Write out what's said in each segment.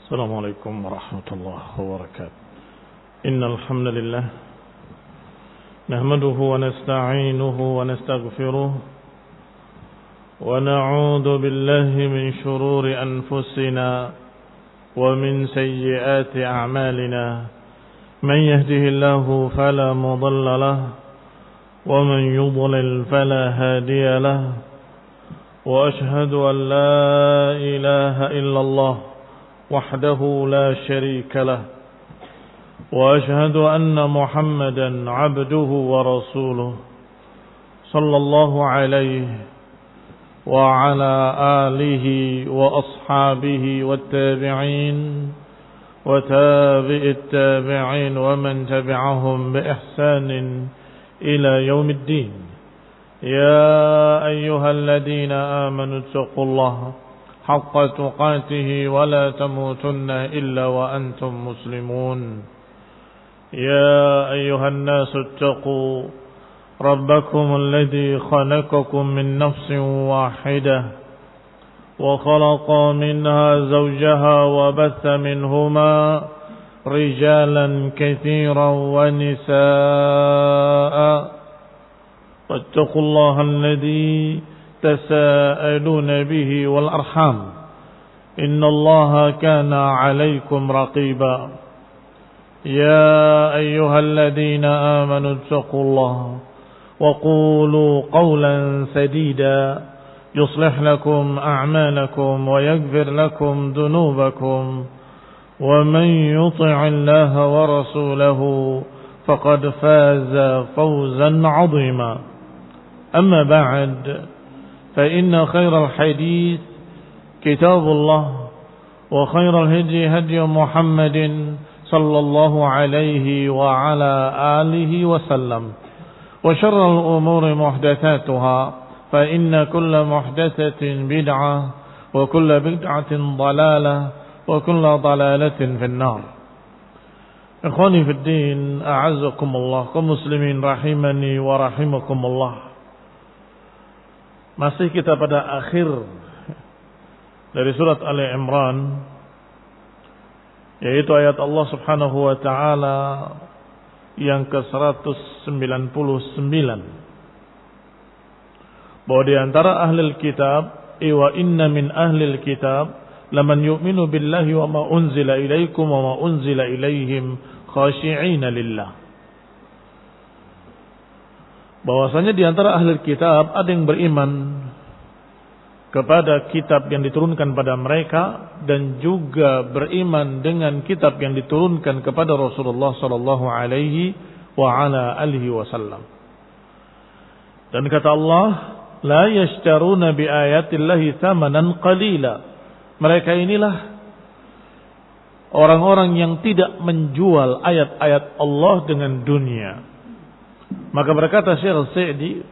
السلام عليكم ورحمة الله وبركاته. إن الحمد لله نحمده ونستعينه ونستغفره ونعوذ بالله من شرور أنفسنا ومن سيئات أعمالنا. من يهده الله فلا مضل له ومن يضلل فلا هادي له. وأشهد أن لا إله إلا الله وحده لا شريك له. وأشهد أن محمدا عبده ورسوله صلى الله عليه وعلى آله وأصحابه والتابعين وتابع التابعين ومن تبعهم بإحسان إلى يوم الدين. يا أيها الذين آمنوا اتقوا الله حق تقاته ولا تموتن إلا وأنتم مسلمون. يا أيها الناس اتقوا ربكم الذي خلقكم من نفس واحدة وخلق منها زوجها وبث منهما رجالا كثيرا ونساء. واتقوا الله الذي تساءلون به والأرحام إن الله كان عليكم رقيبا. يا أيها الذين آمنوا اتقوا الله وقولوا قولا سديدا يصلح لكم أعمالكم ويغفر لكم ذنوبكم ومن يطع الله ورسوله فقد فاز فوزا عظيما. أما بعد فإن خير الحديث كتاب الله وخير الهدي هدي محمد صلى الله عليه وعلى آله وسلم وشر الأمور محدثاتها فإن كل محدثة بدعة وكل بدعة ضلالة وكل ضلالة في النار. Ikhwani fi din, a'azzakumullah, kaum muslimin rahimani wa rahimakumullah. Masih kita pada akhir dari surat Ali Imran, yaitu ayat Allah Subhanahu wa taala yang ke-199. Bahwa di antara ahlul kitab, wa inna min ahlil kitab laman yu'minu billahi wa ma unzila ilaikum wa ma unzila ilaihim khashi'ina lillah. Bahwasanya di antara ahli kitab ada yang beriman kepada kitab yang diturunkan pada mereka dan juga beriman dengan kitab yang diturunkan kepada Rasulullah sallallahu alaihi wa ala alihi wasallam. Dan kata Allah, la yashtaruna bi ayatillahi thamanan qalila. Mereka inilah orang-orang yang tidak menjual ayat-ayat Allah dengan dunia. Maka berkata Syekh Sa'di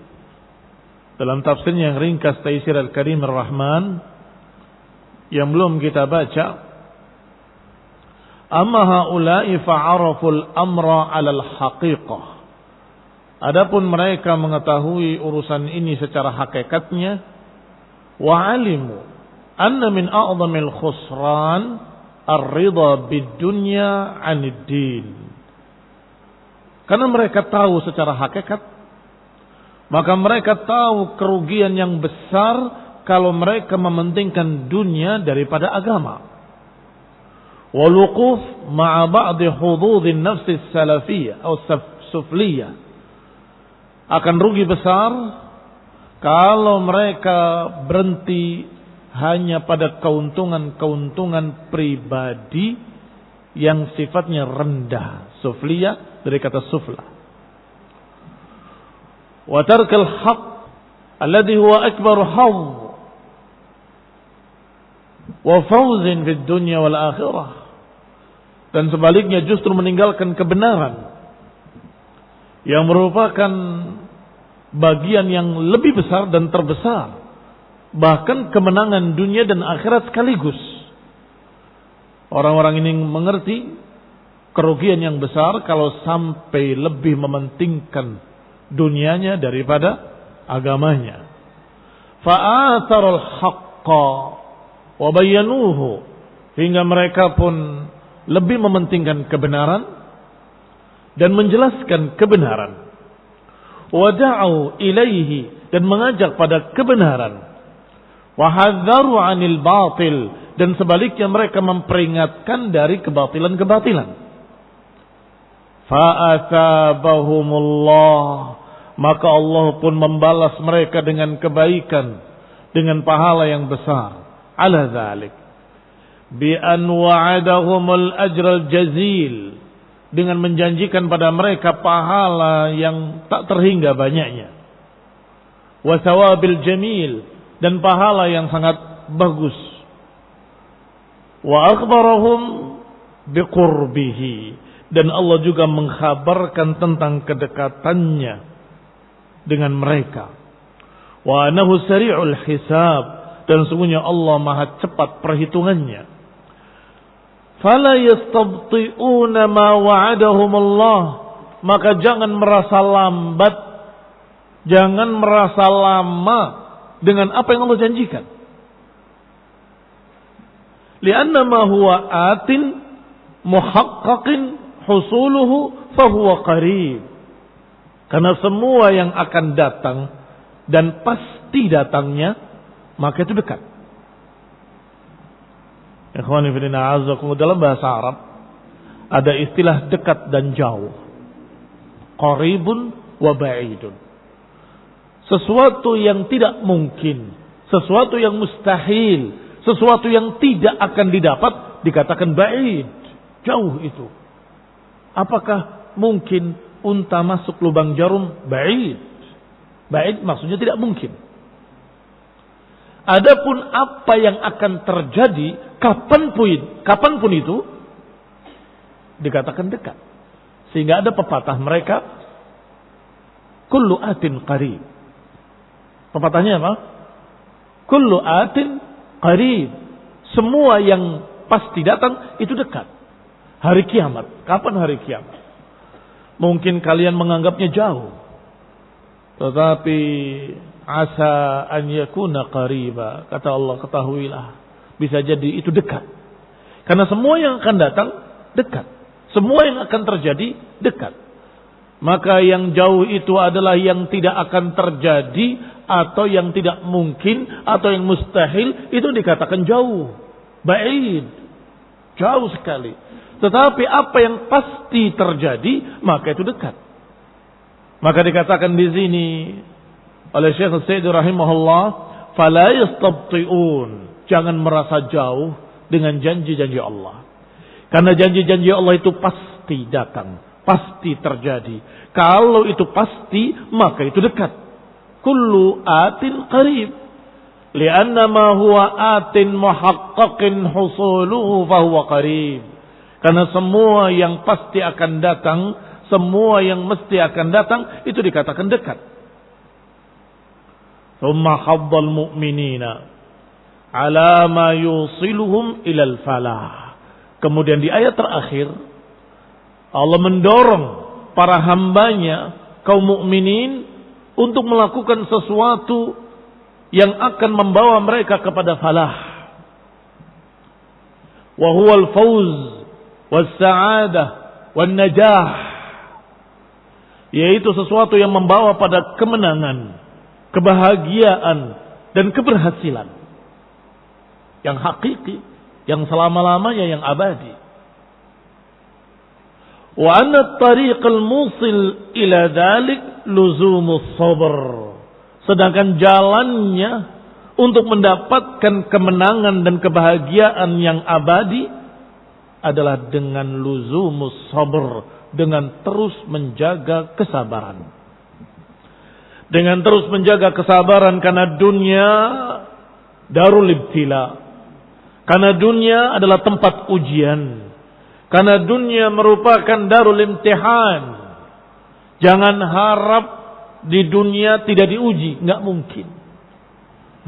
dalam tafsirnya yang ringkas Taisir Al-Karim Ar-Rahman yang belum kita baca, amma haula'i fa'araful amra 'alal haqiqah. Adapun mereka mengetahui urusan ini secara hakikatnya, wa 'alimu anna min a'dhamil khusran ar-ridha bid-dunya 'anid din. Karena mereka tahu secara hakikat, maka mereka tahu kerugian yang besar kalau mereka mementingkan dunia daripada agama. Waluquf ma'a ba'di hududin nafsi salafiyah atau sufliyah. Akan rugi besar kalau mereka berhenti hanya pada keuntungan-keuntungan pribadi yang sifatnya rendah. Sufliyah dari kata sufla. Wa tarkal haqq alladhi huwa akbar hawd wa fawzin fid dunya wal akhirah. Dan sebaliknya justru meninggalkan kebenaran yang merupakan bagian yang lebih besar dan terbesar, bahkan kemenangan dunia dan akhirat sekaligus. Orang-orang ini mengerti kerugian yang besar kalau sampai lebih mementingkan dunianya daripada agamanya. Fa'atharul haqqa wa bayyanuhu hingga mereka pun lebih mementingkan kebenaran dan menjelaskan kebenaran. Wa da'u ilaihi, dan mengajak pada kebenaran. Wa hadzaru 'anil batil, dan sebaliknya mereka memperingatkan dari kebatilan-kebatilan. Fa asabahumullah, maka Allah pun membalas mereka dengan kebaikan, dengan pahala yang besar. Ala dzalik bi an wa'adahumul ajral jazil, dengan menjanjikan pada mereka pahala yang tak terhingga banyaknya. Wa thawabil jamil, dan pahala yang sangat bagus. Wa akhbarahum biqurbihi, dan Allah juga mengkhabarkan tentang kedekatannya dengan mereka. Wa anahu sari'ul hisab, dan sungguhnya Allah maha cepat perhitungannya. Fala yastabti'una ma wa'adahumullah, maka jangan merasa lambat, jangan merasa lama dengan apa yang Allah janjikan. Lianna ma huwa atin muhaqqaqin husuluhu fahuwa qarib. Karena semua yang akan datang dan pasti datangnya, maka itu dekat. Ikhwani fillah, a'azzakumullah, dalam bahasa Arab ada istilah dekat dan jauh. Qaribun wa ba'idun. Sesuatu yang tidak mungkin, sesuatu yang mustahil, sesuatu yang tidak akan didapat dikatakan ba'id, jauh itu. Apakah mungkin unta masuk lubang jarum? Ba'id. Ba'id maksudnya tidak mungkin. Adapun apa yang akan terjadi kapanpun itu dikatakan dekat. Sehingga ada pepatah mereka, kullu atin qarib. Pepatahnya apa? Kullu atin qarib. Semua yang pasti datang itu dekat. Hari kiamat. Kapan hari kiamat? Mungkin kalian menganggapnya jauh, tetapi asa an yakuna qariba. Kata Allah, ketahuilah, bisa jadi itu dekat. Karena semua yang akan datang dekat. Semua yang akan terjadi dekat. Maka yang jauh itu adalah yang tidak akan terjadi, atau yang tidak mungkin, atau yang mustahil, itu dikatakan jauh. Ba'id. Jauh sekali. Tetapi apa yang pasti terjadi, maka itu dekat. Maka dikatakan di sini oleh Syekh Sa'di rahimahullah, fala yastabti'un, jangan merasa jauh dengan janji-janji Allah. Karena janji-janji Allah itu pasti datang, pasti terjadi. Kalau itu pasti, maka itu dekat. Kullu atin qarib. Lianna ma huwa atin muhaqqaqin husuluhu fahuwa qarib. Karena semua yang pasti akan datang, semua yang mesti akan datang, itu dikatakan dekat. Thumma haddal mu'minina ala ma yusiluhum ilal falah. Kemudian di ayat terakhir Allah mendorong para hambanya kaum mukminin untuk melakukan sesuatu yang akan membawa mereka kepada falah. Wa huwal fawz was sa'adah wan najah, yaitu sesuatu yang membawa pada kemenangan, kebahagiaan, dan keberhasilan yang hakiki, yang selama-lamanya, yang abadi. Wa anna at-tariqal musil ila dhalik luzumus sabr. Sedangkan jalannya untuk mendapatkan kemenangan dan kebahagiaan yang abadi adalah dengan luzumus sabr, dengan terus menjaga kesabaran. Dengan terus menjaga kesabaran, karena dunia darul ibtila. Karena dunia adalah tempat ujian. Karena dunia merupakan darul imtihan. Jangan harap di dunia tidak diuji, enggak mungkin.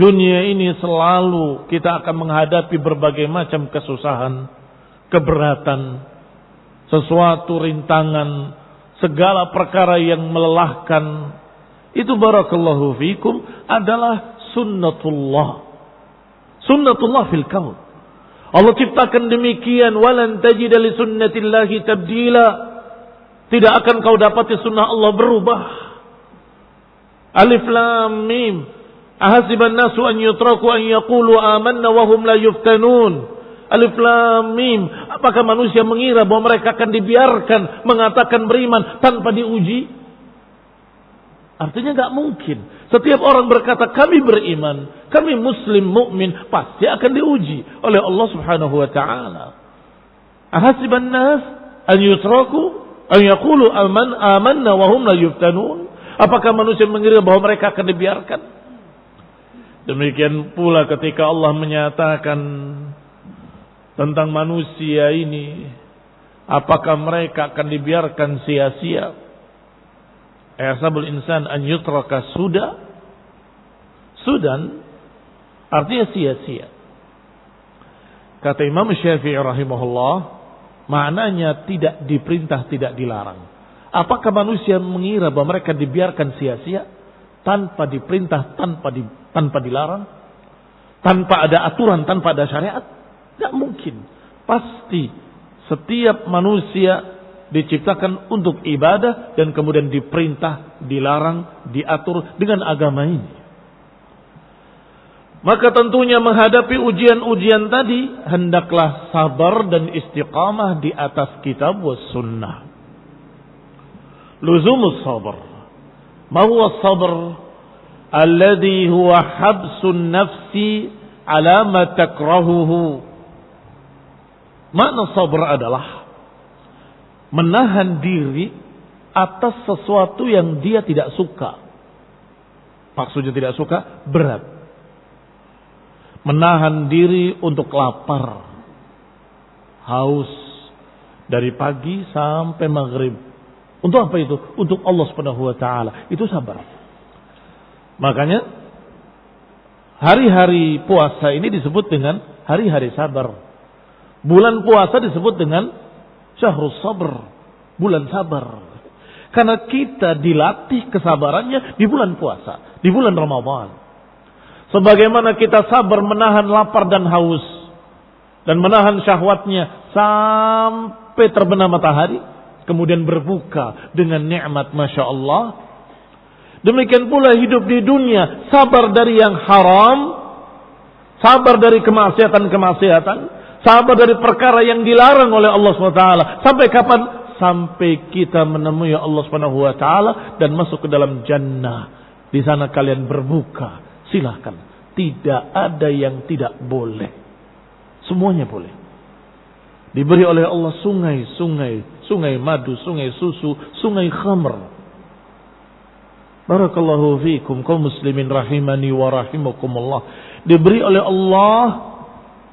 Dunia ini selalu kita akan menghadapi berbagai macam kesusahan, keberatan, sesuatu rintangan, segala perkara yang melelahkan. Itu barakallahu fikum adalah sunnatullah. Sunnatullah fil kaun. Allah ciptakan demikian, walan tajida li sunnatillahi tabdila. Tidak akan kau dapati sunnah Allah berubah. Alif lam mim. Ahasiban nasu an yutraku an yaqulu amanna wa hum la yuftanun. Alif lam mim. Apakah manusia mengira bahwa mereka akan dibiarkan mengatakan beriman tanpa diuji? Artinya enggak mungkin. Setiap orang berkata kami beriman, kami muslim mukmin, pasti akan diuji oleh Allah Subhanahu wa taala. Ahasiban nas an yutraku an yaqulu amanna wa hum la yuftanun. Apakah manusia mengira bahwa mereka akan dibiarkan? Demikian pula ketika Allah menyatakan tentang manusia ini, apakah mereka akan dibiarkan sia-sia? Ayasabul insan an yutraka sudan artinya sia-sia. Kata Imam Syafi'i rahimahullah, maknanya tidak diperintah, tidak dilarang. Apakah manusia mengira bahwa mereka dibiarkan sia-sia tanpa diperintah, tanpa dilarang, tanpa ada aturan, tanpa ada syariat? Tidak mungkin. Pasti setiap manusia diciptakan untuk ibadah dan kemudian diperintah, dilarang, diatur dengan agama ini. Maka tentunya menghadapi ujian-ujian tadi hendaklah sabar dan istiqamah di atas kitab was sunnah. Luzumus sabar. Ma huwa sabr? Alladhi huwa habsun nafsi ala ma takrahuhu. Makna sabar adalah menahan diri atas sesuatu yang dia tidak suka. Maksudnya tidak suka, berat. Menahan diri untuk lapar, haus dari pagi sampai maghrib. Untuk apa itu? Untuk Allah Subhanahu wa taala. Itu sabar. Makanya hari-hari puasa ini disebut dengan hari-hari sabar. Bulan puasa disebut dengan Syahrul Sabr, bulan sabar. Karena kita dilatih kesabarannya di bulan puasa, di bulan Ramadan. Sebagaimana kita sabar menahan lapar dan haus dan menahan syahwatnya sampai terbenam matahari, kemudian berbuka dengan nikmat Masya Allah. Demikian pula hidup di dunia, sabar dari yang haram, sabar dari kemaksiatan-kemaksiatan, sabar dari perkara yang dilarang oleh Allah SWT. Sampai kapan? Sampai kita menemui Allah SWT dan masuk ke dalam jannah. Di sana kalian berbuka. Silahkan. Tidak ada yang tidak boleh. Semuanya boleh. Diberi oleh Allah sungai-sungai. Sungai madu, sungai susu, sungai khamr. Barakallahu fiikum kaum muslimin rahimani wa rahimakumullah. Diberi oleh Allah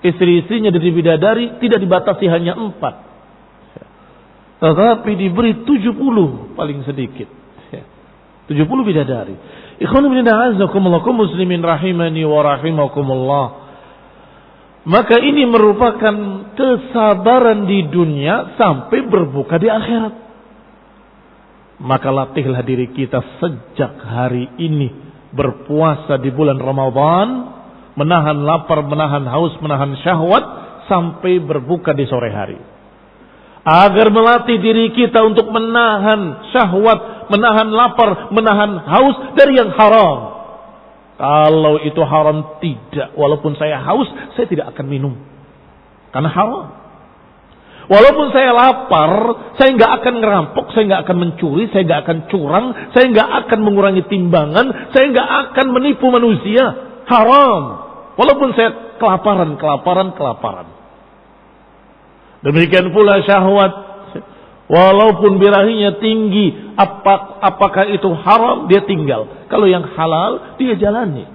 istri-istrinya dari bidadari tidak dibatasi hanya 4. Tetapi diberi 70 paling sedikit. 70 bidadari. Ikhwan bin a'azzakumullah kaum muslimin rahimani wa rahimakumullah. Maka ini merupakan kesabaran di dunia sampai berbuka di akhirat. Maka latihlah diri kita sejak hari ini berpuasa di bulan Ramadan, menahan lapar, menahan haus, menahan syahwat sampai berbuka di sore hari. Agar melatih diri kita untuk menahan syahwat, menahan lapar, menahan haus dari yang haram. Kalau itu haram tidak, walaupun saya haus, saya tidak akan minum. Karena haram. Walaupun saya lapar, saya nggak akan ngerampok, saya nggak akan mencuri, saya nggak akan curang, saya nggak akan mengurangi timbangan, saya nggak akan menipu manusia. Haram. Walaupun saya kelaparan. Demikian pula syahwat. Walaupun birahinya tinggi, apakah itu haram? Dia tinggal. Kalau yang halal, dia jalani.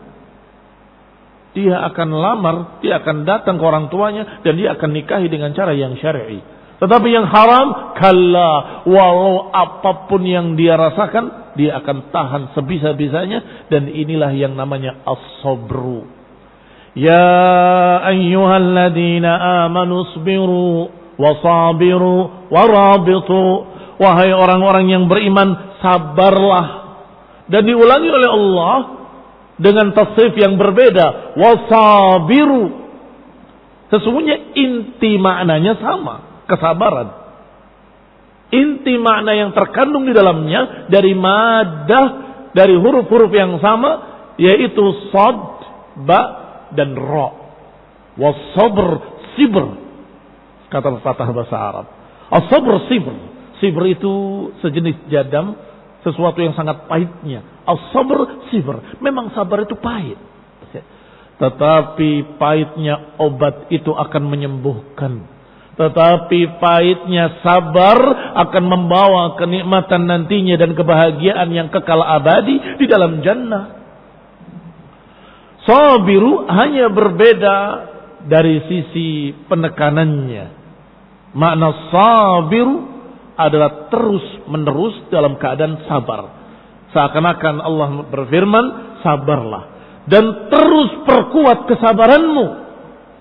Dia akan lamar, dia akan datang ke orang tuanya, dan dia akan nikahi dengan cara yang syar'i. Tetapi yang haram, kalla, walau apapun yang dia rasakan, dia akan tahan sebisa-bisanya, dan inilah yang namanya as-sabru. Ya ayyuhalladzina amanu isbiru wasabiru warabitu. Wahai orang-orang yang beriman, sabarlah. Dan diulangi oleh Allah dengan tasrif yang berbeda. Wasabiru. Sesungguhnya inti maknanya sama, kesabaran. Inti makna yang terkandung di dalamnya dari madah, dari huruf-huruf yang sama, yaitu sad, ba, dan ra. Was-sabr sibr, kata pepatah bahasa Arab. As-sabr sibr. Sibr itu sejenis jadam, sesuatu yang sangat pahitnya. As-sabr sibr. Memang sabar itu pahit. Tetapi pahitnya obat itu akan menyembuhkan. Tetapi pahitnya sabar akan membawa kenikmatan nantinya dan kebahagiaan yang kekal abadi di dalam jannah. Sabiru hanya berbeda dari sisi penekanannya. Makna sabiru adalah terus menerus dalam keadaan sabar. Seakan-akan Allah berfirman, sabarlah dan terus perkuat kesabaranmu.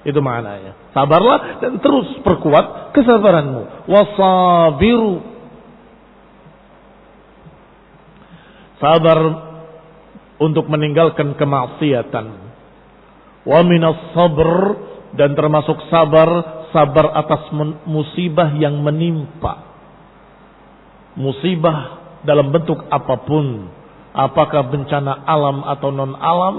Itu maknanya. Sabarlah dan terus perkuat kesabaranmu. Wasabiru. Sabar untuk meninggalkan kemaksiatan. Wa minas sabr, dan termasuk sabar atas musibah yang menimpa. Musibah dalam bentuk apapun. Apakah bencana alam atau non alam,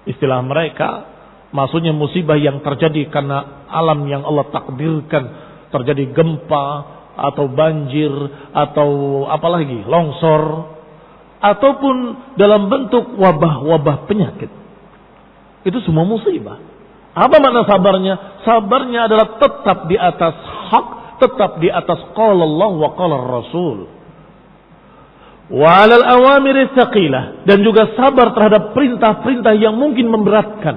istilah mereka, maksudnya musibah yang terjadi karena alam yang Allah takdirkan, terjadi gempa atau banjir atau apalagi longsor, ataupun dalam bentuk wabah-wabah penyakit. Itu semua musibah. Apa makna sabarnya? Sabarnya adalah tetap di atas hak, tetap di atas qala Allah wa qala Rasul. Wa 'alal awamir tsaqilah, dan juga sabar terhadap perintah-perintah yang mungkin memberatkan.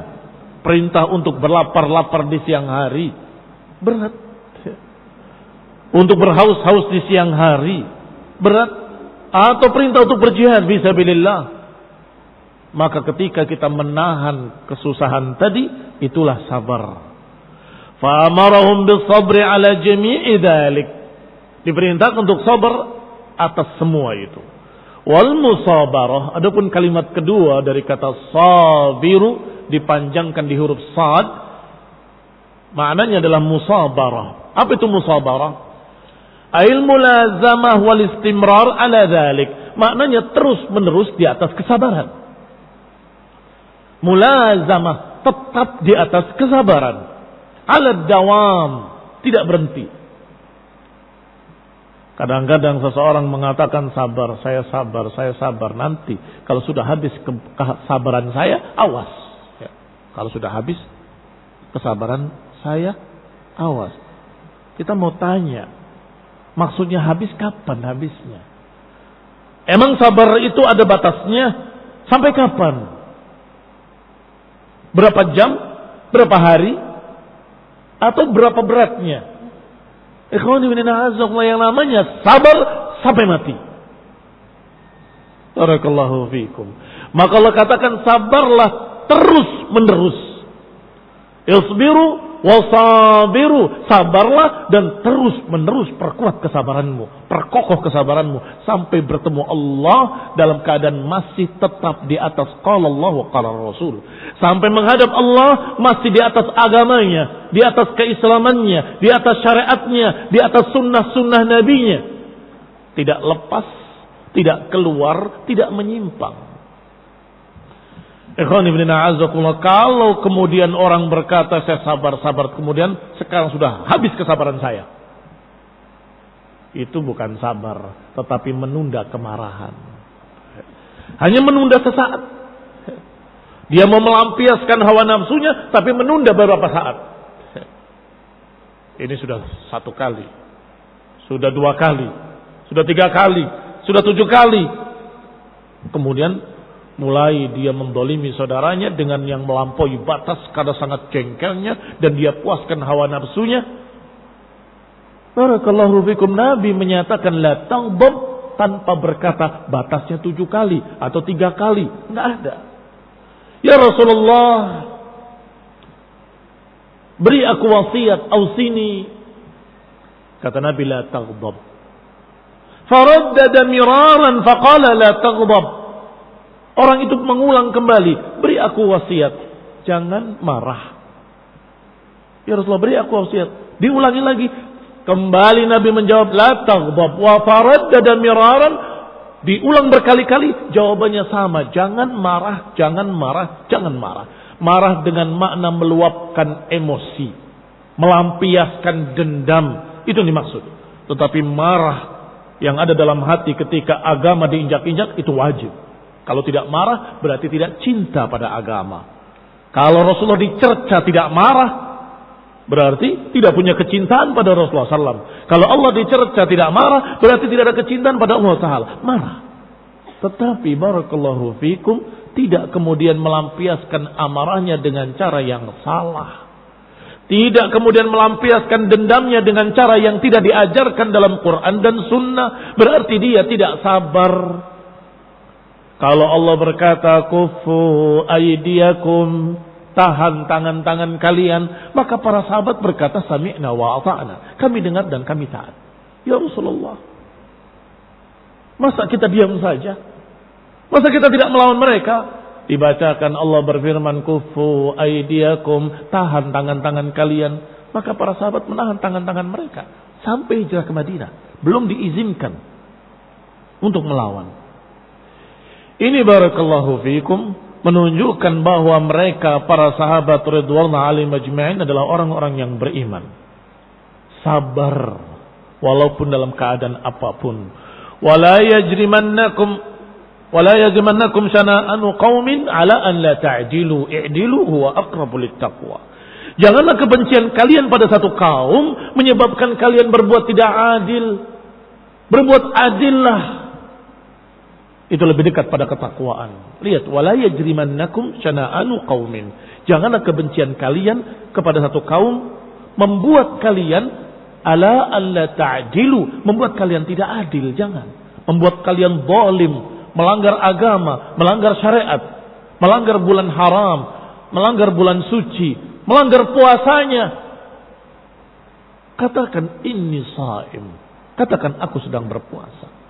Perintah untuk berlapar-lapar di siang hari berat. Untuk berhaus-haus di siang hari berat. Atau perintah untuk berjihad fisabilillah. Maka ketika kita menahan kesusahan tadi, itulah sabar. Fa amarahum bis-sabri 'ala jami'i dzalik. Diperintahkan untuk sabar atas semua itu. Wal musabarah, adapun kalimat kedua dari kata sabiru dipanjangkan di huruf sad, maknanya adalah musabarah. Apa itu musabarah? Ail mulazamah wal istimrar ala dzalik. Maknanya terus menerus di atas kesabaran. Mulazamah, tetap di atas kesabaran. Ala dawam, tidak berhenti. Kadang-kadang seseorang mengatakan saya sabar. Nanti kalau sudah habis kesabaran saya, awas. Ya. Kalau sudah habis kesabaran saya, awas. Kita mau tanya, maksudnya habis kapan habisnya? Emang sabar itu ada batasnya? Sampai kapan? Berapa jam? Berapa hari? Atau berapa beratnya? Ikhwani fillah, yang namanya sabar sampai mati. Barakallahu fiikum. Maka Allah katakan sabarlah terus menerus. Isbiru wasabiru, sabarlah dan terus menerus perkuat kesabaranmu, perkokoh kesabaranmu sampai bertemu Allah dalam keadaan masih tetap di atas qala Allah wa qala Rasul, sampai menghadap Allah masih di atas agamanya, di atas keislamannya, di atas syariatnya, di atas sunnah-sunnah nabinya, tidak lepas, tidak keluar, tidak menyimpang. Kalau kemudian orang berkata saya sabar, kemudian sekarang sudah habis kesabaran saya, itu bukan sabar, tetapi menunda kemarahan. Hanya menunda sesaat. Dia mau melampiaskan hawa nafsunya, tapi menunda beberapa saat. Ini sudah 1 kali, sudah 2 kali, sudah 3 kali, sudah 7 kali. Kemudian mulai dia mendolimi saudaranya dengan yang melampaui batas karena sangat jengkelnya dan dia puaskan hawa nafsunya. Barakallahu fikum, Nabi menyatakan la taghdab tanpa berkata batasnya 7 kali atau 3 kali. Enggak ada. Ya Rasulullah, beri aku wasiat, ausini. Kata Nabi la taghdab. Faraddada miraran faqala la taghdab. Orang itu mengulang kembali, beri aku wasiat, jangan marah. Ya Rasulullah, beri aku wasiat. Diulangi lagi. Kembali Nabi menjawab, la taghdab, wa faraddada miraran. Diulang berkali-kali, jawabannya sama. Jangan marah, jangan marah, jangan marah. Marah dengan makna meluapkan emosi, melampiaskan dendam, itu dimaksud. Tetapi marah yang ada dalam hati ketika agama diinjak-injak itu wajib. Kalau tidak marah berarti tidak cinta pada agama. Kalau Rasulullah dicerca tidak marah, berarti tidak punya kecintaan pada Rasulullah SAW. Kalau Allah dicerca tidak marah, berarti tidak ada kecintaan pada Allah Ta'ala. Marah. Tetapi barakallahu fikum, tidak kemudian melampiaskan amarahnya dengan cara yang salah. Tidak kemudian melampiaskan dendamnya dengan cara yang tidak diajarkan dalam Quran dan Sunnah. Berarti dia tidak sabar. Kalau Allah berkata, kufu aydiyakum, tahan tangan-tangan kalian, maka para sahabat berkata, sami'na wa ata'na, kami dengar dan kami taat. Ya Rasulullah, masa kita diam saja? Masa kita tidak melawan mereka? Dibacakan Allah berfirman, kufu aydiyakum, tahan tangan-tangan kalian. Maka para sahabat menahan tangan-tangan mereka sampai hijrah ke Madinah. Belum diizinkan untuk melawan. Ini barakallahu fikum menunjukkan bahwa mereka para sahabat ridwanullah alaihim ajma'in adalah orang-orang yang beriman. Sabar walaupun dalam keadaan apapun. Wala yajrimannakum syana'anu qaumin ala an la ta'dilu i'dilu huwa aqrabu littaqwa. Janganlah kebencian kalian pada satu kaum menyebabkan kalian berbuat tidak adil. Berbuat adillah. Itu lebih dekat pada ketakwaan. Lihat, wala yajrimannakum syana'anu qaumin. Janganlah kebencian kalian kepada satu kaum membuat kalian ala alla ta'dilu, membuat kalian tidak adil, jangan. Membuat kalian zalim, melanggar agama, melanggar syariat, melanggar bulan haram, melanggar bulan suci, melanggar puasanya. Katakan inni shaim. Katakan aku sedang berpuasa.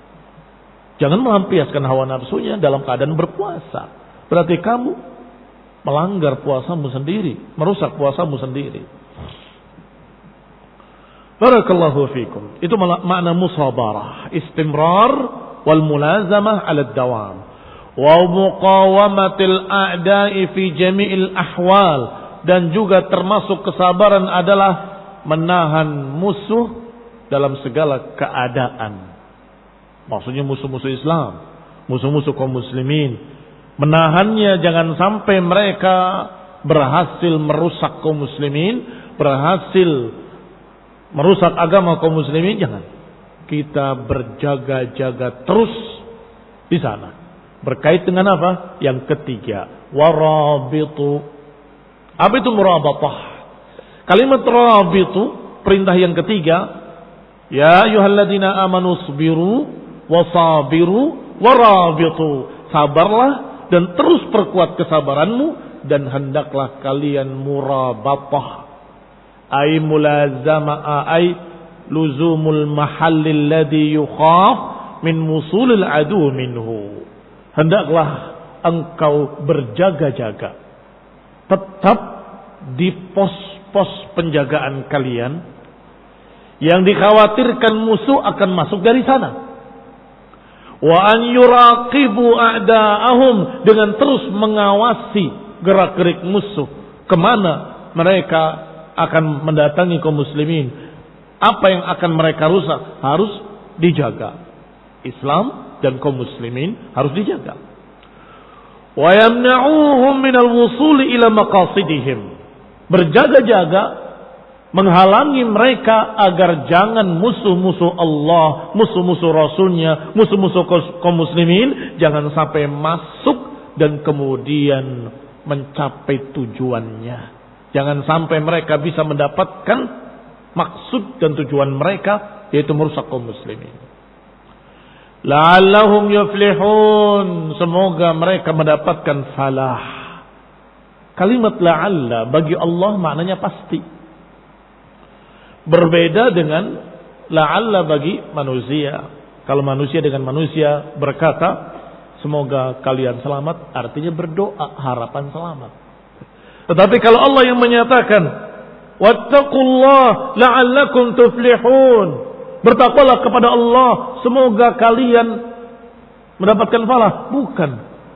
Jangan melampiaskan hawa nafsunya dalam keadaan berpuasa. Berarti kamu melanggar puasamu sendiri, merusak puasamu sendiri. Barakallahu fikum. Itu makna musabarah, istimrar wal mulazamah 'ala ad-dawam. Wa muqawamatil a'da'i fi jami'il ahwal, dan juga termasuk kesabaran adalah menahan musuh dalam segala keadaan. Maksudnya musuh-musuh Islam, musuh-musuh kaum muslimin. Menahannya jangan sampai mereka berhasil merusak kaum muslimin, berhasil merusak agama kaum muslimin, jangan. Kita berjaga-jaga terus di sana. Berkait dengan apa? Yang ketiga, warabitu. Apa itu murabatah? Kalimat rabitu, perintah yang ketiga, ya ayyuhalladzina amanu sabiru wasabiru warabitu. Sabarlah dan terus perkuat kesabaranmu, dan hendaklah kalian murabatah. Ay mulazama ay luzumul mahallil ladzi yukhaf min wusulil adu minhu. Hendaklah engkau berjaga-jaga, tetap di pos-pos penjagaan kalian yang dikhawatirkan musuh akan masuk dari sana. Wa an yuraqibu a'da'ahum, dengan terus mengawasi gerak-gerik musuh, kemana mereka akan mendatangi kaum muslimin, apa yang akan mereka rusak, harus dijaga. Islam dan kaum muslimin harus dijaga. Wa yamna'uhum minal wusuli ila maqasidihim, berjaga-jaga menghalangi mereka agar jangan musuh-musuh Allah, musuh-musuh Rasulnya, musuh-musuh kaum muslimin jangan sampai masuk dan kemudian mencapai tujuannya. Jangan sampai mereka bisa mendapatkan maksud dan tujuan mereka, yaitu merusak kaum muslimin. La'allahum yuflihun, semoga mereka mendapatkan falah. Kalimat la'alla bagi Allah maknanya pasti. Berbeda dengan la'alla bagi manusia. Kalau manusia dengan manusia berkata, semoga kalian selamat, artinya berdoa harapan selamat. Tetapi kalau Allah yang menyatakan, Wattaqullah la'allakum tuflihun. Bertakwalah kepada Allah, semoga kalian mendapatkan falah. Bukan.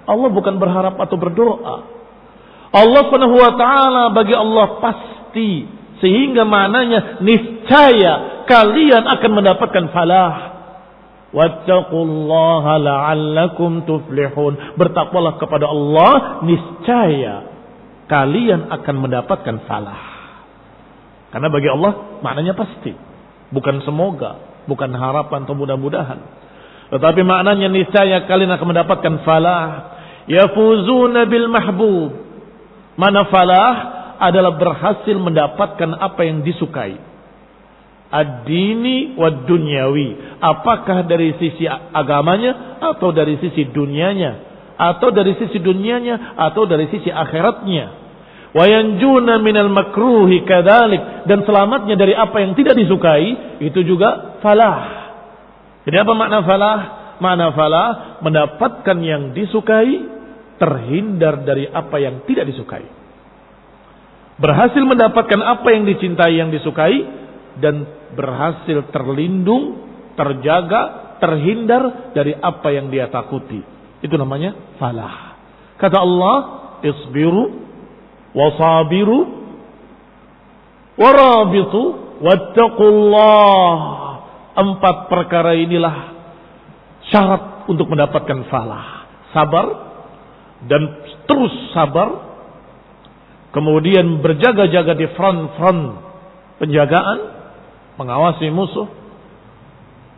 Allah bukan berharap atau berdoa. Allah Subhanahu wa taala bagi Allah pasti, sehingga maknanya niscaya kalian akan mendapatkan falah. Wattaqullaha la'allakum tuflihun. Bertakwalah kepada Allah, niscaya kalian akan mendapatkan falah. Karena bagi Allah maknanya pasti, bukan semoga, bukan harapan atau mudah-mudahan. Tetapi maknanya niscaya kalian akan mendapatkan falah. Yafuzuna bil mahbub. Mana falah adalah berhasil mendapatkan apa yang disukai. Ad-dini wad dunyawi. Apakah dari sisi agamanya atau dari sisi dunianya, atau dari sisi dunianya atau dari sisi akhiratnya. Wa yanjuna minal makruhi kadzalik, dan selamatnya dari apa yang tidak disukai, itu juga falah. Jadi apa makna falah? Makna falah mendapatkan yang disukai, terhindar dari apa yang tidak disukai. Berhasil mendapatkan apa yang dicintai, yang disukai, dan berhasil terlindung, terjaga, terhindar dari apa yang dia takuti. Itu namanya falah. Kata Allah, isbiru wasabiru warabitu wattaqullah. 4 perkara inilah syarat untuk mendapatkan falah. Sabar dan terus sabar. Kemudian berjaga-jaga di front-front penjagaan, mengawasi musuh,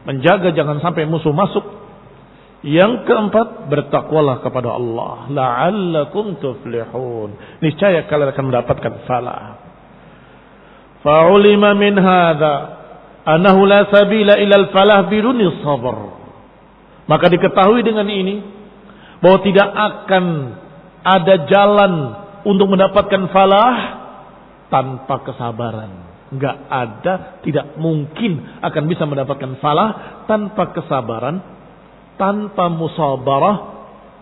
menjaga jangan sampai musuh masuk. Yang keempat, bertakwalah kepada Allah, la'allakum tuflihun. Niscaya kalian akan mendapatkan falah. Fa'ulima min hadza annahu la sabila ila al-falah biduni sabr. Maka diketahui dengan ini bahwa tidak akan ada jalan untuk mendapatkan falah tanpa kesabaran. Enggak ada, tidak mungkin akan bisa mendapatkan falah tanpa kesabaran, tanpa musabarah,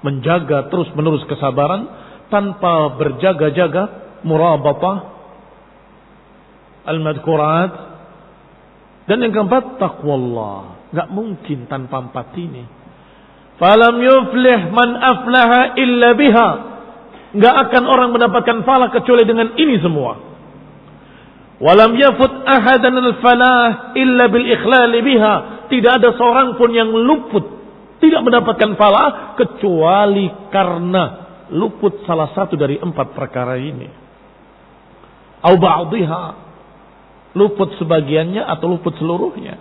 menjaga terus menerus kesabaran, tanpa berjaga-jaga, murabatah, al-madhkurat, dan yang keempat, taqwallah. Enggak mungkin tanpa 4 ini. Falam yuflih man aflaha illa biha. Enggak akan orang mendapatkan falah kecuali dengan ini semua. Walam yafut ahadan al-falah illa bil ikhlali biha. Tidak ada seorang pun yang luput, tidak mendapatkan falah kecuali karena luput salah satu dari 4 perkara ini. Au ba'dihha, luput sebagiannya atau luput seluruhnya.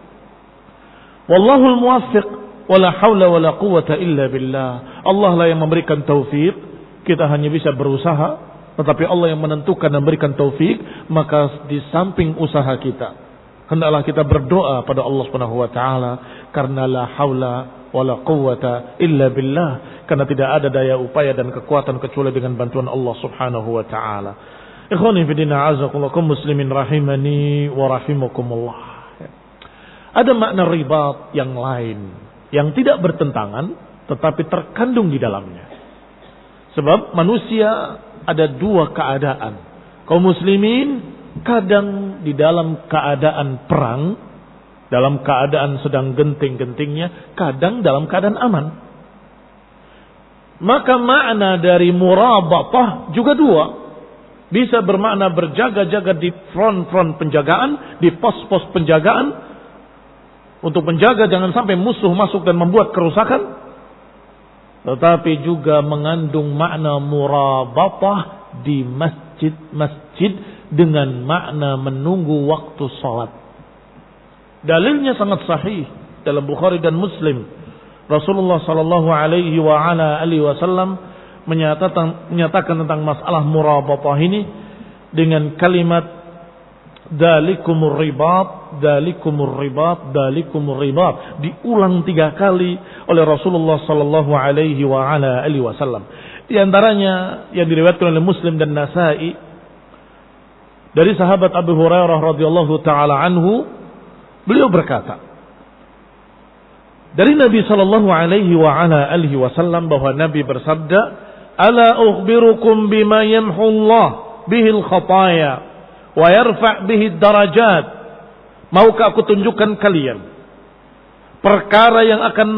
Wallahul muwaffiq, wala haula wala quwwata illa billah. Allah lah yang memberikan taufik. Kita hanya bisa berusaha, tetapi Allah yang menentukan dan memberikan taufik. Maka di samping usaha kita, hendaklah kita berdoa pada Allah Subhanahu wa taala, karena la haula wala quwwata illa billah, karena tidak ada daya upaya dan kekuatan kecuali dengan bantuan Allah Subhanahu wa taala. Ikhwani fi din, a'azakumullah muslimin rahimani wa rahimakumullah. Ada makna ribat yang lain yang tidak bertentangan tetapi terkandung di dalamnya. Sebab manusia ada 2 keadaan. Kaum muslimin kadang di dalam keadaan perang, dalam keadaan sedang genting-gentingnya, kadang dalam keadaan aman. Maka makna dari murabatah juga 2. Bisa bermakna berjaga-jaga di front-front penjagaan, di pos-pos penjagaan, untuk menjaga jangan sampai musuh masuk dan membuat kerusakan. Tetapi juga mengandung makna murabatah di masjid-masjid dengan makna menunggu waktu salat. Dalilnya sangat sahih dalam Bukhari dan Muslim. Rasulullah sallallahu alaihi wa ala alihi wasallam menyatakan tentang masalah murabatah ini dengan kalimat dalikumur ribat, dalikumur ribat, dalikumur ribat, diulang 3 kali oleh Rasulullah sallallahu alaihi wa ala alihi wasallam. Di antaranya yang diriwayatkan oleh Muslim dan Nasa'i dari sahabat Abu Hurairah radhiyallahu taala anhu, beliau berkata dari Nabi sallallahu alaihi wa ala alihi wasallam bahwa Nabi bersabda, "Ala ukhbirukum bima yamhu Allah bihil khataya wa yarfa' bihi darajat. Maukah aku tunjukkan kalian perkara yang akan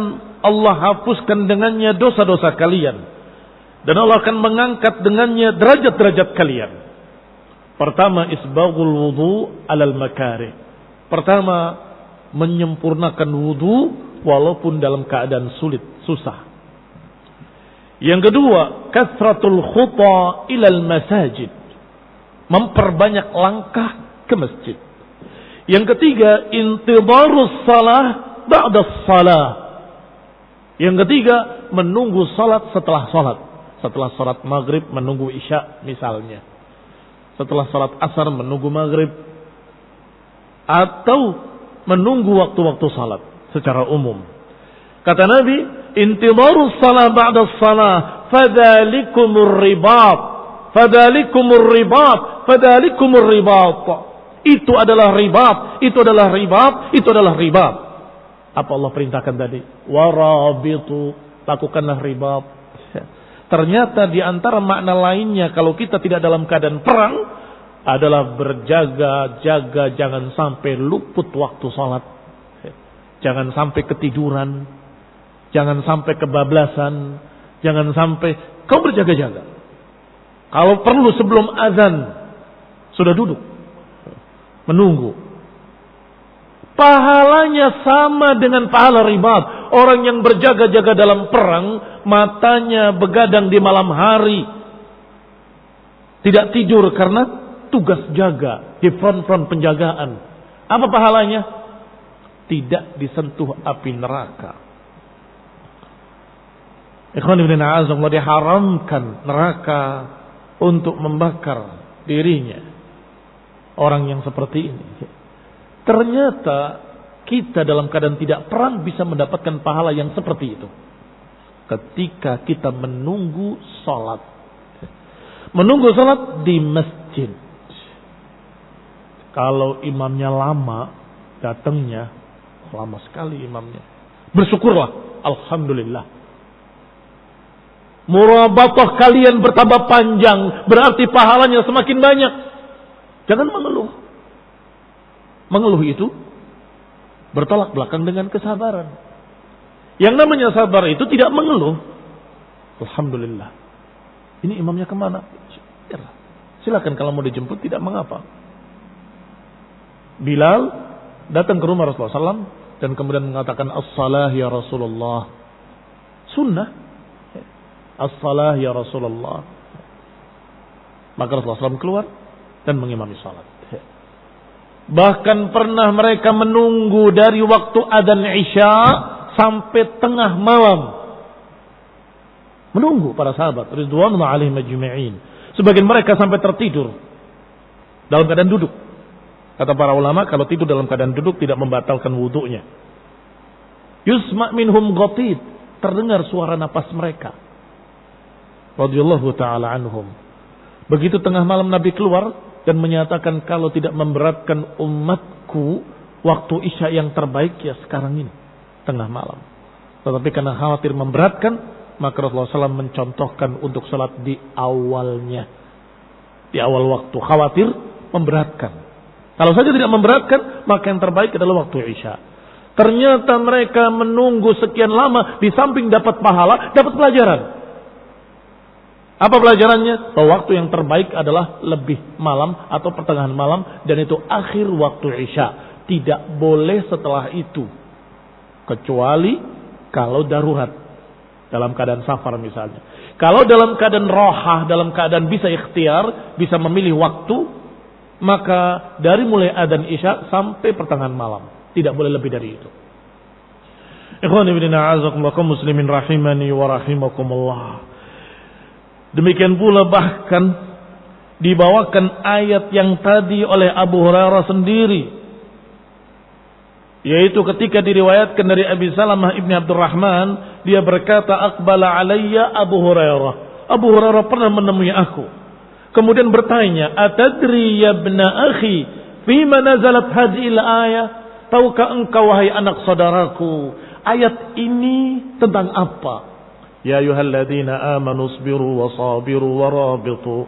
Allah hapuskan dengannya dosa-dosa kalian, dan Allah akan mengangkat dengannya derajat-derajat kalian. Pertama, isbaghul wudu alal makarih. Pertama, menyempurnakan wudu walaupun dalam keadaan sulit, susah. Yang kedua, kasratul khuta ilal masajid. Memperbanyak langkah ke masjid. Yang ketiga, intidharus salah ba'da salah. Yang ketiga, menunggu salat setelah salat. Setelah salat maghrib menunggu isya misalnya. Setelah salat asar menunggu maghrib. Atau menunggu waktu-waktu salat secara umum. Kata Nabi, intidharus salah ba'da salah fadhalikumur ribat. Fadhalikumur ribat. Fadhalikumur ribat. Itu adalah ribat. Itu adalah ribat. Itu adalah ribat. Apa Allah perintahkan tadi? Warabitu, lakukanlah ribat. Ternyata di antara makna lainnya kalau kita tidak dalam keadaan perang adalah berjaga-jaga, jangan sampai luput waktu salat. Jangan sampai ketiduran, jangan sampai kebablasan, jangan sampai kau berjaga-jaga. Kalau perlu sebelum azan sudah duduk menunggu. Pahalanya sama dengan pahala ribat. Orang yang berjaga-jaga dalam perang, matanya begadang di malam hari, tidak tidur karena tugas jaga di front-front penjagaan. Apa pahalanya? Tidak disentuh api neraka. Ikhwan ibn a'azallah, diharamkan neraka untuk membakar dirinya. Orang yang seperti ini. Ternyata kita dalam keadaan tidak perang bisa mendapatkan pahala yang seperti itu. Ketika kita menunggu salat. Menunggu salat di masjid. Kalau imamnya lama datangnya, lama sekali imamnya, bersyukurlah, alhamdulillah. Murabatah kalian bertambah panjang, berarti pahalanya semakin banyak. Jangan mengeluh. Mengeluh itu bertolak belakang dengan kesabaran. Yang namanya sabar itu tidak mengeluh. Alhamdulillah. Ini imamnya kemana? Silakan kalau mau dijemput, tidak mengapa. Bilal datang ke rumah Rasulullah SAW dan kemudian mengatakan, as-salah ya Rasulullah. Sunnah. As-salah ya Rasulullah. Maka Rasulullah SAW keluar dan mengimami salat. Bahkan pernah mereka menunggu dari waktu adzan Isya sampai tengah malam. Menunggu para sahabat ridwanullah alaihim ajma'in. Sebagian mereka sampai tertidur dalam keadaan duduk. Kata para ulama, kalau tidur dalam keadaan duduk tidak membatalkan wudunya. Yusma' minhum ghatid, terdengar suara napas mereka. Radhiyallahu ta'ala anhum. Begitu tengah malam Nabi keluar dan menyatakan, kalau tidak memberatkan umatku, waktu isya yang terbaik ya sekarang ini, tengah malam. Tetapi karena khawatir memberatkan, maka Rasulullah SAW mencontohkan untuk salat di awalnya, di awal waktu. Khawatir memberatkan. Kalau saja tidak memberatkan, maka yang terbaik adalah waktu isya. Ternyata mereka menunggu sekian lama, di samping dapat pahala, dapat pelajaran. Apa pelajarannya? Bahwa waktu yang terbaik adalah lebih malam atau pertengahan malam, dan itu akhir waktu isya. Tidak boleh setelah itu, kecuali kalau darurat, dalam keadaan safar misalnya. Kalau dalam keadaan rohah, dalam keadaan bisa ikhtiar, bisa memilih waktu, maka dari mulai adzan isya sampai pertengahan malam, tidak boleh lebih dari itu. Ikhwan ibn a'azakumullah kaum muslimin rahimani wa rahimakumullah. Demikian pula bahkan dibawakan ayat yang tadi oleh Abu Hurairah sendiri, yaitu ketika diriwayatkan dari Abi Salamah ibn Abdurrahman, dia berkata, aqbala alayya Abu Hurairah. Abu Hurairah pernah menemui aku, kemudian bertanya, atadri ya ibna akhi fima nazalat hadhil ayah? Tahukah engkau wahai anak saudaraku, ayat ini tentang apa? Ya ayyuhalladzina amanu isbiru wa sabiru wa rabitu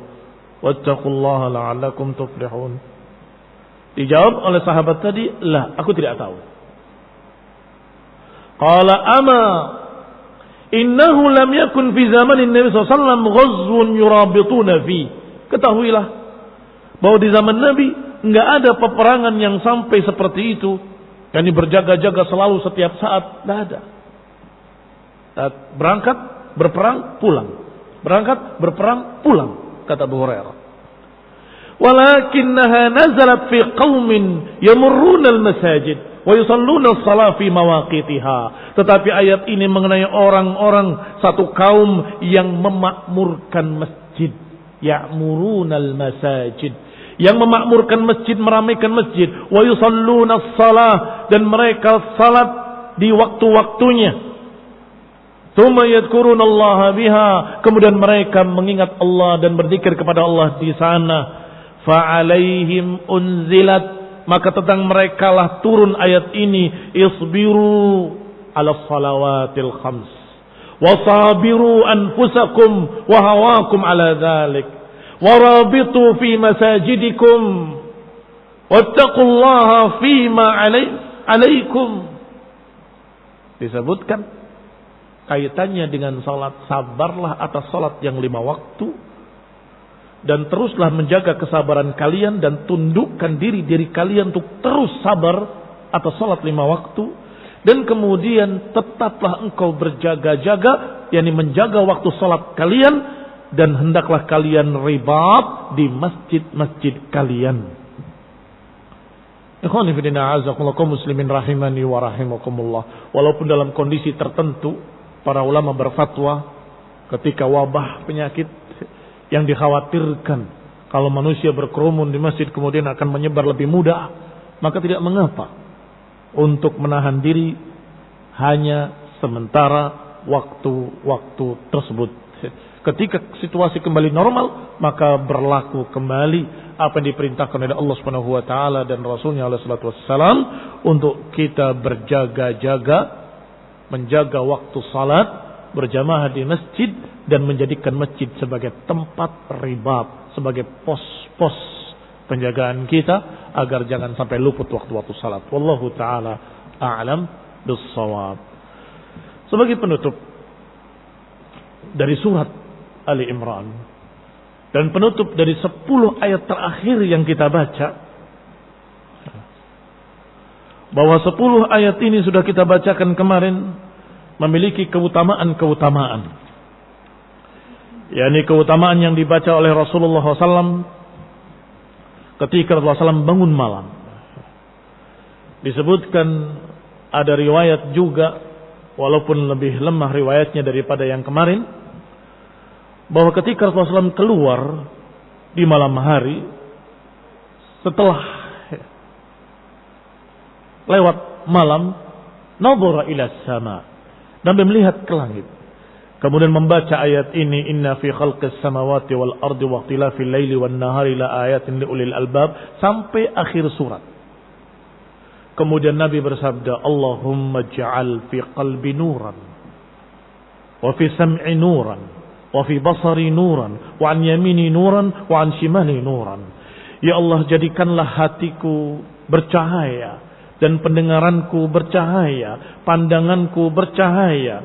wattaqullaha la'allakum tuflihun. Dijawab oleh sahabat tadi, lah, aku tidak tahu. Qala ama innahu lam yakun fi zamanin Nabi sallallahu alaihi wasallam ghazwun yurabituna fi. Ketahuilah bahwa di zaman Nabi enggak ada peperangan yang sampai seperti itu. Yani berjaga-jaga selalu setiap saat, enggak ada. Berangkat, berperang, pulang. Berangkat, berperang, pulang, kata Abu Hurairah. Walakinnaha nazalat fi qaumin yamurruna al-masajid wa yusalluna as-salah fi mawaqitiha. Tetapi ayat ini mengenai orang-orang satu kaum yang memakmurkan masjid, ya'muruna al-masajid, yang memakmurkan masjid, meramaikan masjid, wa yusalluna as-salah, dan mereka salat di waktu-waktunya. Tsumma yadhkuruna Allah biha, kemudian mereka mengingat Allah dan berzikir kepada Allah di sana. Fa'alaihim unzilat, maka tentang mereka lah turun ayat ini, isbiru ala salawatil khams wasabiru anfusakum wa hawakum ala dhalik warabitu fi masajidikum wattaqullaha fima alaikum. Disebutkan kaitannya dengan salat, sabarlah atas salat yang 5 waktu dan teruslah menjaga kesabaran kalian dan tundukkan diri kalian untuk terus sabar atas salat 5 waktu, dan kemudian tetaplah engkau berjaga-jaga, yakni menjaga waktu salat kalian, dan hendaklah kalian ribat di masjid-masjid kalian. Ikhwani fi din, a'azakumullah, kaum muslimin rahimani wa rahimakumullah. Walaupun dalam kondisi tertentu para ulama berfatwa ketika wabah penyakit yang dikhawatirkan kalau manusia berkerumun di masjid kemudian akan menyebar lebih mudah, maka tidak mengapa untuk menahan diri hanya sementara waktu-waktu tersebut. Ketika situasi kembali normal, maka berlaku kembali apa yang diperintahkan oleh Allah Subhanahu wa taala dan Rasulnya alaihi salatu wassalam untuk kita berjaga-jaga, menjaga waktu salat berjamaah di masjid dan menjadikan masjid sebagai tempat ribat, sebagai pos-pos penjagaan kita agar jangan sampai luput waktu-waktu salat. Wallahu taala a'lam bis-shawab. Sebagai penutup dari surat Ali Imran dan penutup dari 10 ayat terakhir yang kita baca, bahwa 10 ayat ini sudah kita bacakan kemarin memiliki keutamaan-keutamaan, yakni keutamaan yang dibaca oleh Rasulullah SAW ketika Rasulullah SAW bangun malam. Disebutkan ada riwayat juga, walaupun lebih lemah riwayatnya daripada yang kemarin, bahwa ketika Rasulullah SAW keluar di malam hari setelah lewat malam, nadhara ila sama, Nabi melihat ke langit, kemudian membaca ayat ini, inna fi khalqis samawati wal ardi wa ikhtilafil laili wan nahari la ayatin liulil albab, sampai akhir surat. Kemudian Nabi bersabda, Allahumma ja'al fi qalbi nuran wa fi sam'i nuran wa fi basari nuran wa an yamini nuran wa an shimali nuran. Ya Allah, jadikanlah hatiku bercahaya dan pendengaranku bercahaya, pandanganku bercahaya,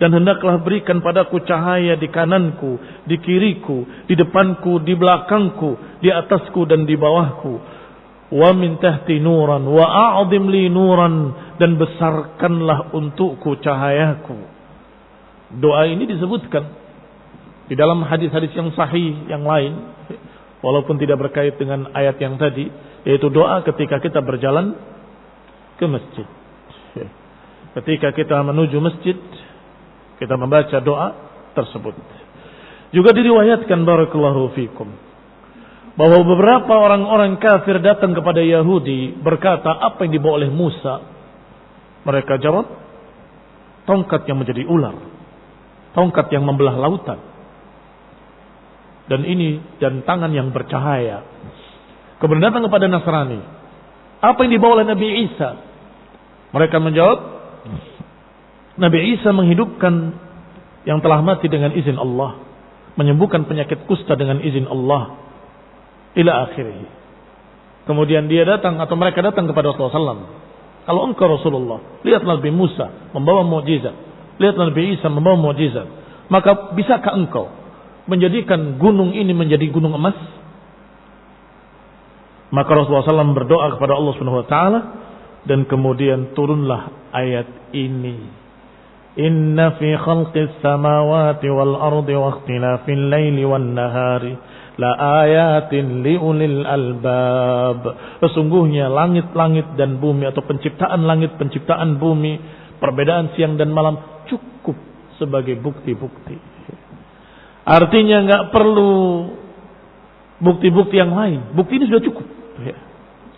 dan hendaklah berikan padaku cahaya di kananku, di kiriku, di depanku, di belakangku, di atasku dan di bawahku. Wa min tahti nuran wa a'zim li nuran, dan besarkanlah untukku cahayaku. Doa ini disebutkan di dalam hadis-hadis yang sahih yang lain, walaupun tidak berkait dengan ayat yang tadi, yaitu doa ketika kita berjalan ke masjid. Ketika kita menuju masjid, kita membaca doa tersebut. Juga diriwayatkan, barakallahu fikum, bahwa beberapa orang-orang kafir datang kepada Yahudi berkata, apa yang dibawa oleh Musa? Mereka jawab, tongkat yang menjadi ular, tongkat yang membelah lautan, dan tangan yang bercahaya. Kemudian datang kepada Nasrani, apa yang dibawa oleh Nabi Isa? Mereka menjawab, Nabi Isa menghidupkan yang telah mati dengan izin Allah, menyembuhkan penyakit kusta dengan izin Allah, ila akhirih. Kemudian dia datang atau mereka datang kepada Rasulullah SAW. Kalau engkau Rasulullah, lihatlah Nabi Musa membawa mukjizat, lihatlah Nabi Isa membawa mukjizat, maka bisakah engkau menjadikan gunung ini menjadi gunung emas? Maka Rasulullah SAW berdoa kepada Allah Subhanahu Wa Taala dan kemudian turunlah ayat ini. Inna fi khalqis samawati wal ardi wa ikhtilafil laili wan nahari la ayatin liulil albab. Sesungguhnya langit-langit dan bumi atau penciptaan langit, penciptaan bumi, perbedaan siang dan malam cukup sebagai bukti-bukti. Artinya enggak perlu bukti-bukti yang lain. Bukti ini sudah cukup.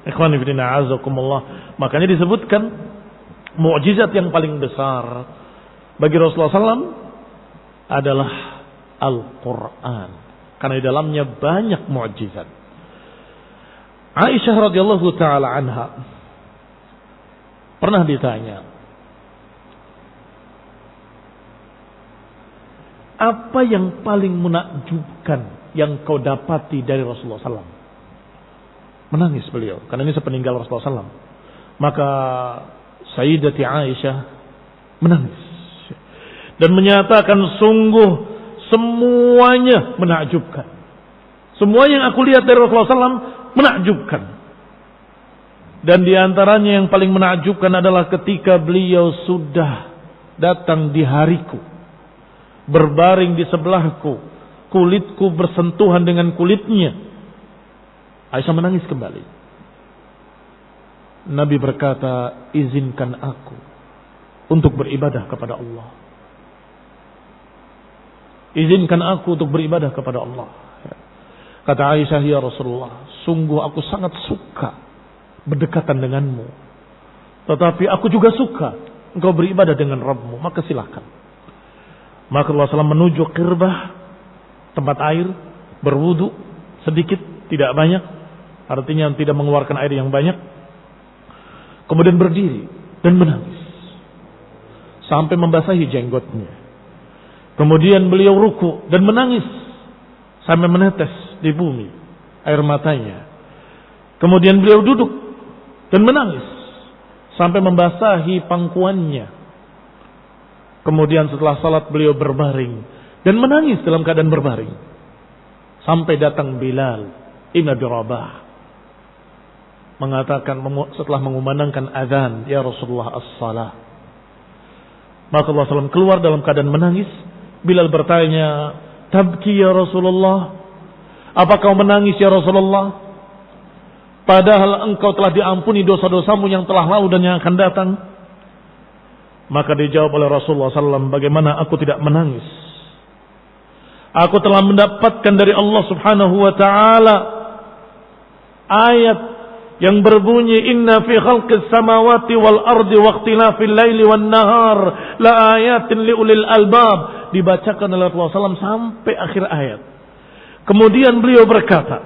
Ikhwani fillah azakumullah. Makanya disebutkan mukjizat yang paling besar bagi Rasulullah SAW adalah Al-Quran. Karena di dalamnya banyak mukjizat. Aisyah radhiyallahu taala anha pernah ditanya, apa yang paling menakjubkan yang kau dapati dari Rasulullah SAW? Menangis beliau, karena ini sepeninggal Rasulullah SAW. Maka Sayyidati Aisyah menangis dan menyatakan, sungguh semuanya menakjubkan. Semua yang aku lihat dari Rasulullah SAW menakjubkan. Dan diantaranya yang paling menakjubkan adalah ketika beliau sudah datang di hariku, berbaring di sebelahku, kulitku bersentuhan dengan kulitnya. Aisyah menangis kembali. Nabi berkata, izinkan aku untuk beribadah kepada Allah. Izinkan aku untuk beribadah kepada Allah. Kata Aisyah, ya Rasulullah, sungguh aku sangat suka berdekatan denganmu. Tetapi aku juga suka engkau beribadah dengan Rabbmu. Maka silakan. Maka Rasulullah SAW menuju qirbah, tempat air, berwudu sedikit, tidak banyak. Artinya tidak mengeluarkan air yang banyak. Kemudian berdiri dan menangis sampai membasahi jenggotnya. Kemudian beliau ruku dan menangis sampai menetes di bumi air matanya. Kemudian beliau duduk dan menangis sampai membasahi pangkuannya. Kemudian setelah salat beliau berbaring dan menangis dalam keadaan berbaring. Sampai datang Bilal Ibn Abi Rabah mengatakan setelah mengumandangkan azan, ya Rasulullah as-salah. Maka Allah SAW keluar dalam keadaan menangis. Bilal bertanya, tabki ya Rasulullah, apa kau menangis ya Rasulullah? Padahal engkau telah diampuni dosa-dosamu yang telah lalu dan yang akan datang. Maka dijawab oleh Rasulullah SAW, bagaimana aku tidak menangis? Aku telah mendapatkan dari Allah Subhanahu wa Ta'ala ayat yang berbunyi, inna fi khalqis samawati wal ardi wa ikhtilafil laili wan nahar la ayatin liulil albab. Dibacakan oleh Rasulullah SAW sampai akhir ayat. Kemudian beliau berkata,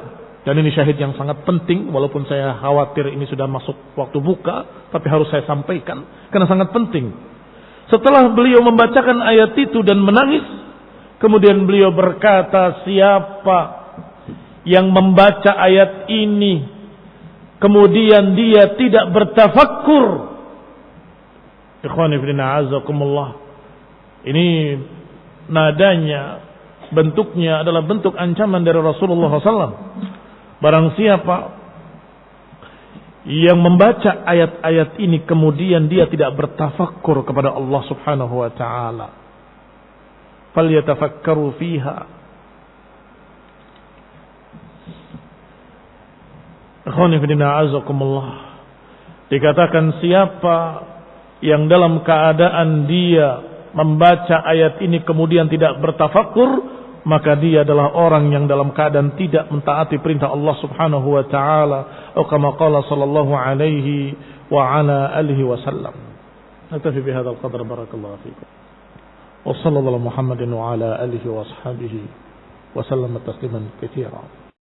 dan ini syahid yang sangat penting, walaupun saya khawatir ini sudah masuk waktu buka, tapi harus saya sampaikan karena sangat penting. Setelah beliau membacakan ayat itu dan menangis, kemudian beliau berkata, siapa yang membaca ayat ini kemudian dia tidak bertafakkur, ikhwani fillah azakumullah, ini nadanya, bentuknya adalah bentuk ancaman dari Rasulullah SAW. Barang siapa yang membaca ayat-ayat ini kemudian dia tidak bertafakkur kepada Allah Subhanahu wa Ta'ala, falyatafakkaru fiha. Ikhwani fillah azakumullah, dikatakan siapa yang dalam keadaan dia membaca ayat ini kemudian tidak bertafakkur, maka dia adalah orang yang dalam keadaan tidak mentaati perintah Allah Subhanahu wa Ta'ala, atau kama qala sallallahu alaihi wa ala alihi wasallam. Naktafi bihadzal qadar, barakallahu fikum. Wa sallallahu Muhammadin wa ala alihi wa ashabihi wa sallama tasliman katsiran.